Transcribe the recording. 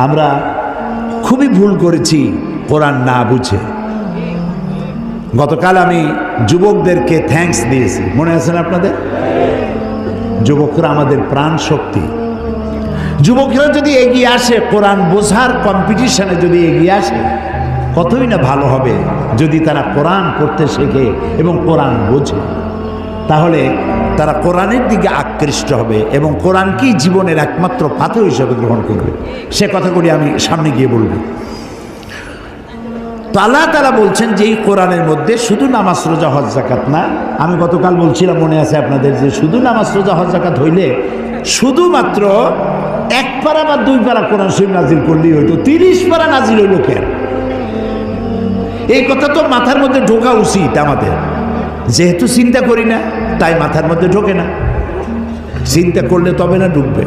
আমরা খুবই ভুল করেছি কোরআন না বুঝে। গতকাল আমি যুবকদেরকে থ্যাঙ্কস দিয়েছি, মনে আছে না আপনাদের? যুবকরা আমাদের প্রাণ শক্তি। যুবকরা যদি এগিয়ে আসে, কোরআন বোঝার কম্পিটিশনে যদি এগিয়ে আসে, কতই না ভালো হবে যদি তারা কোরআন পড়তে শেখে এবং কোরআন বোঝে। তাহলে তারা কোরআনের দিকে আকৃষ্ট হবে এবং কোরআনকেই জীবনের একমাত্র পাথর হিসেবে গ্রহণ করবে। সে কথাগুলি আমি সামনে গিয়ে বলবো। তো আল্লাহ তাআলা বলছেন যে এই কোরআনের মধ্যে শুধু নামাজ রোজা হজ যাকাত না, আমি গতকাল বলছিলাম মনে আছে আপনাদের, যে শুধু নামাজ রোজা হজ যাকাত হইলে শুধুমাত্র 1 পারা বা 2 পারা কোরআন শরীফ নাজিল করলেই হইতো, 30 পারা নাজিল হইল কেন? এই কথা তো মাথার মধ্যে ঢোকা উচিত আমাদের। যেহেতু চিন্তা করি না তাই মাথার মধ্যে ঢোকে না, চিন্তা করলে তবে না ঢুকবে।